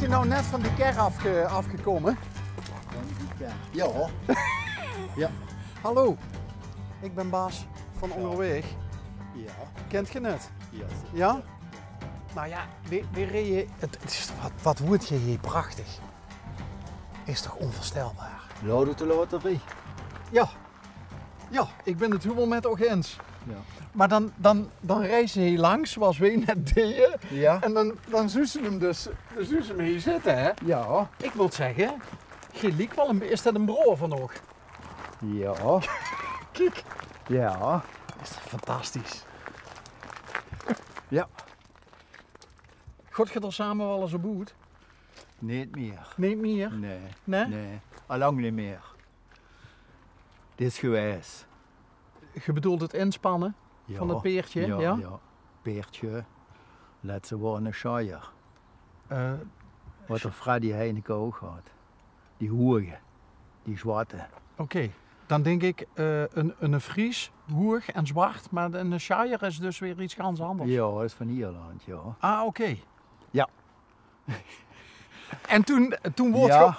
je nou net van die kar afgekomen? Ja. Ja. Hallo, ik ben Bas van Onderweg. Ja. Kent je het? Ja. Ja? Nou ja, weer reed je. Wat wordt je hier prachtig? Is toch onvoorstelbaar? Laat het later. Ja. Ja, ik ben het helemaal met ook eens. Ja. Maar dan reis je hier langs, zoals we net deden. Ja. En dan zussen hem dus hem hier zitten, hè? Ja. Ik moet zeggen, je liek wel een... Is dat een broer van nog? Ja. Kijk. Ja. Is dat fantastisch. Ja. God je er samen wel eens op boet? Niet meer. Niet meer? Nee. Nee? Nee. Allang niet meer. Dit is geweest. Je bedoelt het inspannen van het peertje, ja? Ja. Peertje. Laat ze worden een schaier. Wat er Freddy Heineken ook had. Die hoege. Die zwarte. Oké. Dan denk ik een Fries, hoeg en zwart, maar een Shire is dus weer iets ganz anders. Ja, dat is van Ierland, ja. Ah, oké. Ja. En toen Ja,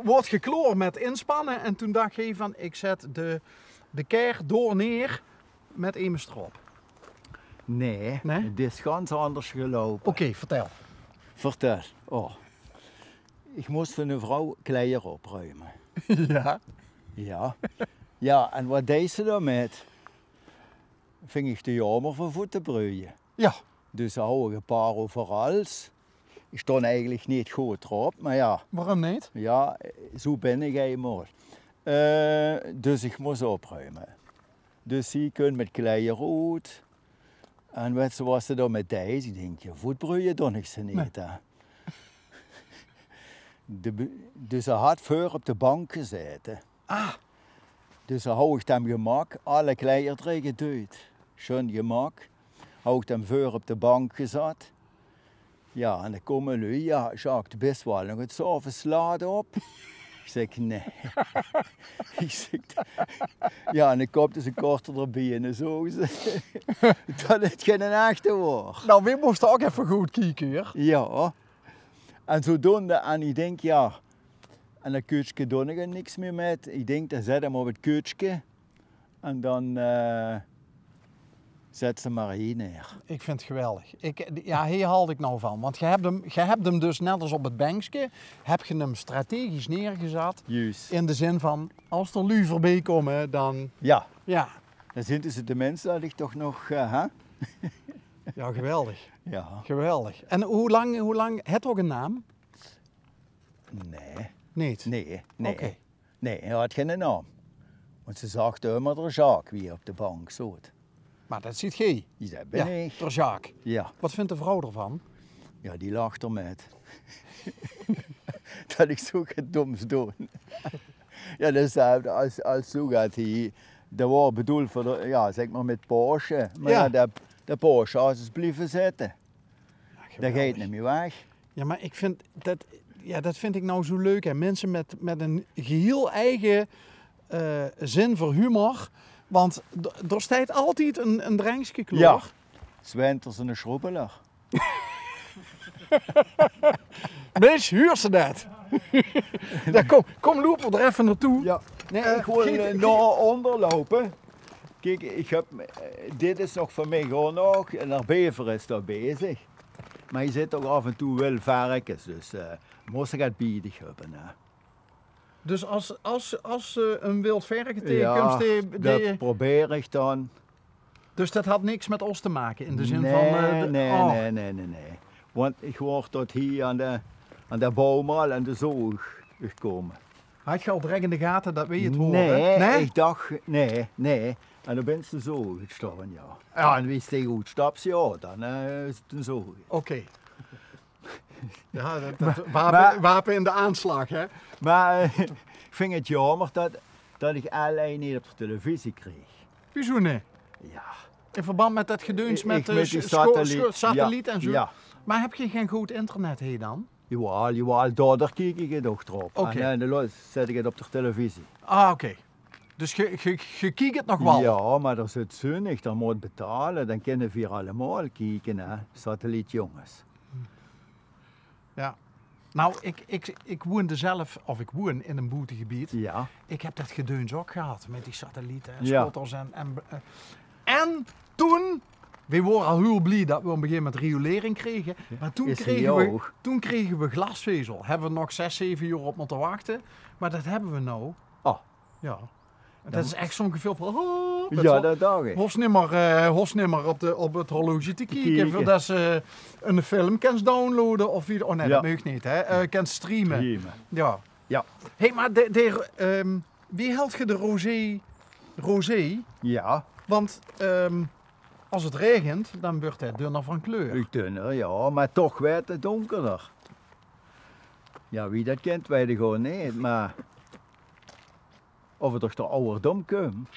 wordt gekloord met inspannen en toen dacht je van ik zet de kar door neer met Emestrop. Nee, Nee? het is ganz anders gelopen. Oké, vertel. Vertel. Oh. Ik moest van een vrouw kleier opruimen. Ja. Ja. Ja, en wat deed ze daarmee? Ving ik te jammer van voeten broeien. Ja. Dus hou ik een paar overals. Ik stond eigenlijk niet goed erop, maar ja. Waarom niet? Ja, zo ben ik eenmaal. Dus ik moest opruimen. Dus zie ik met kleier uit. En weet ze wat ze daar met deed? Ik denk, je voetbroeien doe ik ze niet. Nee. Hè. Dus ze had voor op de bank gezeten. Ah. Dus dan hou ik hem gemak, alle kleier erin geduwd. Schön gemak. Hou ik hem voor op de bank gezet. Ja, en dan komen lui, ja, Jacques, de best wel nog het s'avonds laden op. Ik zeg, nee. Ik zeg, ja, en dan komt dus een korter erbij en zo. Dat het geen echte wordt. Nou, we moesten ook even goed kijken hier. Ja. En zodoende, en ik denk, ja, en dat kuutje doe ik er niks meer met. Ik denk, dan zet hem op het kuutje en dan zet ze maar hier neer. Ik vind het geweldig. Ja, hier haalde ik nou van. Want je hebt hem dus net als op het bankje, heb je hem strategisch neergezet. Juist. In de zin van, als er lui voorbij komen, dan... Ja, Ja. dan zitten ze de mensen dat ik toch nog, hè? Ja, geweldig. Ja. Geweldig. En hoe lang, het ook een naam? Nee. Niet? Nee. Oké. Nee, hij had geen naam. Want ze zag immer de Jacques weer op de bank, zo. Maar dat ziet gij. Die zei, ben Ja, ik. door Jacques. Ja. Wat vindt de vrouw ervan? Ja, die lacht er met. Dat ik zo doms doe. Ja, dus als zo gaat hij. Dat was bedoeld voor de, ja, zeg maar met Porsche. Maar Ja. ja, de Porsche als ze blijven zitten. Ja, Dat gaat niet meer weg. Ja, maar ik vind dat, ja, dat vind ik nou zo leuk. Hè. Mensen met een geheel eigen zin voor humor. Want er staat altijd een drankje klaar. Ja. Zwenters en een schroebeler. Mens, huur ze dat. Ja, kom lopen er even naartoe. Ja. Nee, ik wil naar onder lopen. Kijk, ik heb, dit is nog voor mij gewoon nog. En naar Bever is daar bezig. Maar je zit ook af en toe wel varkens, dus moest ik het biedig hebben. Hè. Dus als een wild varken Ja, tegenkomt, dat probeer ik dan. dus dat had niks met ons te maken in de zin Nee, van... nee. Want ik word tot hier aan de boom al en de zoog gekomen. Had je al direct in de gaten dat we het horen? Nee, ik dacht, nee. En dan ben je zo gestaan, ja. Ja, en wie is tegen goed stapt, ja, dan is het een zoog. Oké. Ja, dat Maar- wapen in de aanslag, hè? Maar ik vind het jammer dat ik alleen niet op de televisie kreeg. Wieso niet? Ja. In verband met dat gedeuns Ik met met die satelliet en zo. Ja. Maar heb je geen goed internet hier dan? Jawel, daar kijk ik het ook erop. Oké. En dan zet ik het op de televisie. Ah, oké. Dus je kijkt het nog wel? Ja, maar dat is het zonnig, dan moet je betalen. Dan kunnen we hier allemaal kijken, hè. Satellietjongens. Ja. Nou, ik woonde zelf, of ik woon in een boertegebied. Ja. Ik heb dat gedeuns ook gehad met die satellieten en Ja. schotters en toen, we waren al heel blij dat we op een gegeven moment riolering kregen, maar toen Is kregen, die we, ook? toen kregen we glasvezel. Hebben we nog 6, 7 uur op moeten wachten, maar dat hebben we nou. Oh. Ja. En dat is echt zo'n gevoel van, Ja, dat dacht ik. hoefst niet meer op het horloge te kijken, voordat ze een film kan downloaden of wie, oh nee, Ja. dat mag niet, hè? Kan streamen. Prima. Ja. Ja. Hé, maar wie houdt je de rosé? Ja, Want als het regent, dan wordt hij dunner van kleur. ik dunner, ja, maar toch werd het donkerder. Ja, wie dat kent, weet ik gewoon niet, maar of het toch de ouderdom komt.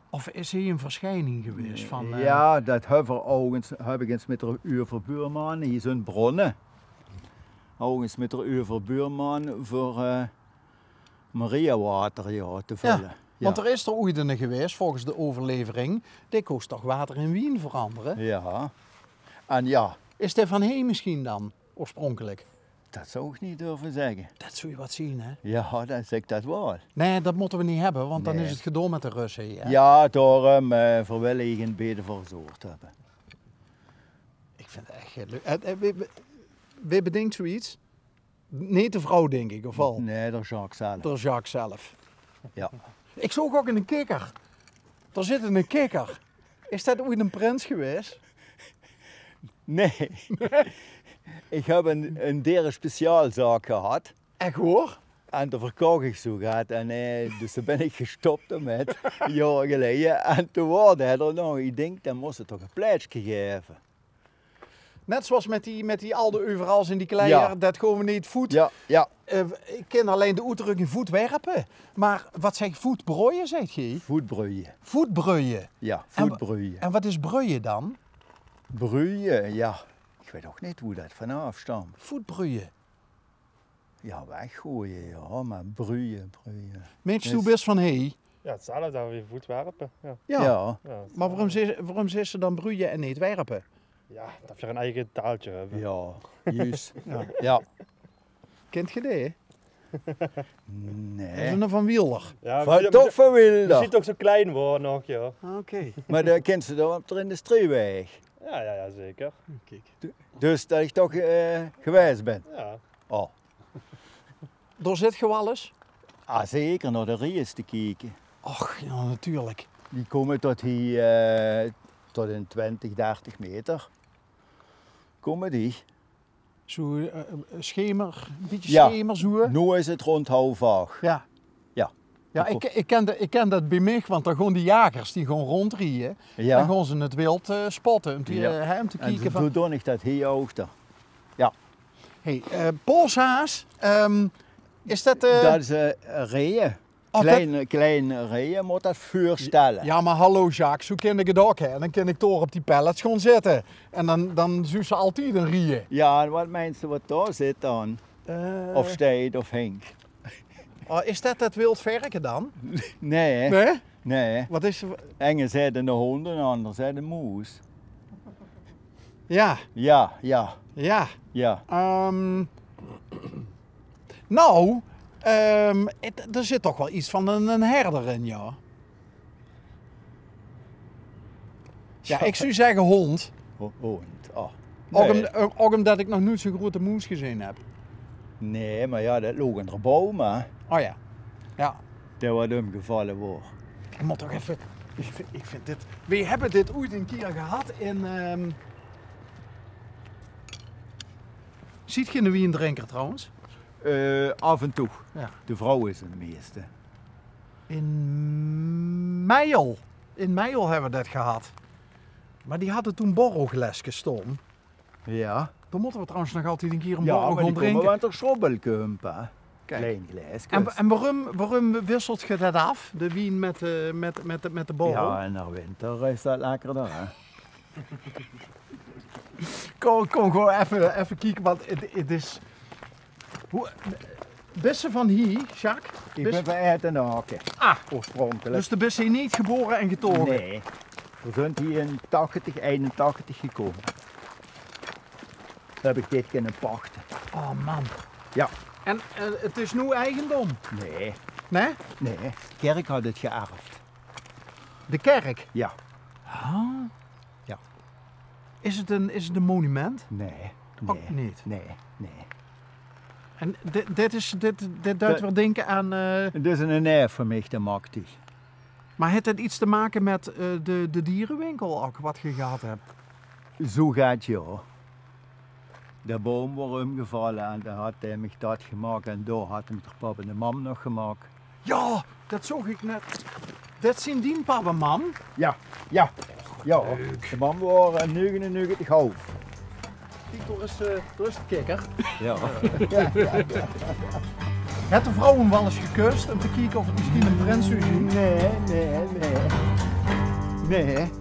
Of is hij een verschijning geweest van... Ja, dat heb ik eens met de uur voor buurman, hier zijn bronnen. Overigens met de uur voor buurman voor Mariawater ja, te vullen. Ja. Want er is er ooit een geweest, volgens de overlevering, die kost toch water in Wien veranderen? Ja, en ja, Is dit van heen misschien dan, oorspronkelijk? dat zou ik niet durven zeggen. Dat zou je wat zien, hè? Ja, dan zeg ik dat wel. Nee, dat moeten we niet hebben, want dan Nee. is het gedoe met de Russen. Hè? Ja, daarom verwilligend beter voor gezorgd hebben. Ik vind het echt leuk. Wie bedenkt zoiets? Nee, de vrouw denk ik, of al? Nee, dat is Jacques zelf. Door Jacques zelf. Ja. Ik zoek ook in een kikker. Er zit in een kikker. Is dat ooit een prins geweest? Nee. Ik heb een derde speciaalzaak gehad. Echt hoor? En daar verkocht ik zo gehad. En dus daar ben ik gestopt met, jaren geleden. En toen hoorde hij er nog, ik denk, dan moest het toch een plaatsje geven. Net zoals met die oude overals in die kleier, Ja. dat gewoon niet voet. Ja, ja. Ik ken alleen de uitdrukking voetwerpen. Maar wat zeg je, voetbroeien, zeg je? Voetbroeien. Voetbroeien. Ja, En voetbroeien. En wat is broeien dan? Broeien, ja. Ik weet ook niet hoe dat vanaf stamt. Voetbroeien. Ja, weggooien, ja, maar broeien. Mensen, Dus- toe best van hé. Ja, hetzelfde dat we je voet werpen. Ja. Ja. Ja. Ja, Maar waarom zeggen ze dan broeien en niet werpen? ja, dat we een eigen taaltje hebben. Ja, juist. Ja. Ja. Kent je die? Dat is Nee. een van Wieler. Ja, Van toch van Je wilder. ziet ook zo klein worden nog, ja. Oké. Maar dan kent ze dan op de industrieweg. Ja, zeker. Kijk. Dus dat ik toch geweest ben. Ja. Oh. Daar zit je wel eens? Ah, zeker naar de Ries te kijken. Och, ja, natuurlijk. Die komen tot hier, tot in 20, 30 meter. Komen die. Zo schemer, een beetje Ja. schemer zo. Nu is het rond half 8. Ja. Ja. Ja, ik ken dat bij mij, want dan gaan die jagers die gewoon rondrieën. Dan Ja. gaan ze het wild spotten om te, Ja. om te En kijken zo van... doe ik dat hier ook. Hey, polshaas, is dat... Dat is reeën. Oh, Kleine reeën moet dat voorstellen. Ja, maar hallo Jacques, zo ken ik het ook. Hè. Dan kan ik door op die pallets gewoon zitten. En dan zien ze altijd een rieën. Ja, en wat mensen wat daar zit dan? Of steed of Henk. Is dat wild verken dan? Nee, hè? Nee? Nee. Wat is... Enge zeiden de honden, en ander zei de moes. Ja, Ja. ja. Ja. Nou, er zit toch wel iets van een herder in, ja. Ja, ik zou zeggen hond. Hond. Oh. Ook, Nee. ook omdat ik nog nooit zo'n grote moes gezien heb. Nee, maar ja, dat loog een boom, Oh ja. Ja. dat wordt omgevallen wordt. Ik moet toch even... Ik vind dit... We hebben dit ooit een keer gehad in... Ziet je een wiendrinker trouwens? Af en toe. Ja. De vrouw is het meeste. In Meijel. In Meijel hebben we dat gehad. Maar die hadden toen borrelglasje staan. Ja. Dan moeten we trouwens nog altijd een keer een Ja, borrel maar gaan die komen drinken. wel toch schrobbelkumpen. Kijk. Klein glaasjes. En waarom wisselt je dat af? De wien met de borrel? Ja, en naar winter is dat lekkerder, hè? Kom gewoon even kijken, want het is... Beste van hier, Jacques? Ik ben van Etenaken, Ah, oorspronkelijk. dus de best zijn niet geboren en getogen? Nee, we zijn hier in 81 gekomen. Dan heb ik dit kunnen pachten. Oh man. Ja. En het is nu eigendom? Nee, Nee? nee. De kerk had het geërfd. De kerk? Ja. Ja. Is het een monument? Nee. Ook niet. Nee, nee. En dit duidt wel denken aan... Het is een neef van mij, dat maakt die. Maar heeft het iets te maken met de dierenwinkel ook, wat je gehad hebt? Zo gaat ja. De boom was omgevallen en dan had hij me dat gemaakt en daar had hem toch papa en de mam nog gemaakt. Ja, dat zag ik net. Dat zijn die papa, mam. Ja, ja, ja. De mam was 99 hoofd. Kijk, door is de kikker. Ja. Heeft de vrouw hem wel eens gekust om te kijken of het misschien een prins is? Nee, nee, nee. Nee.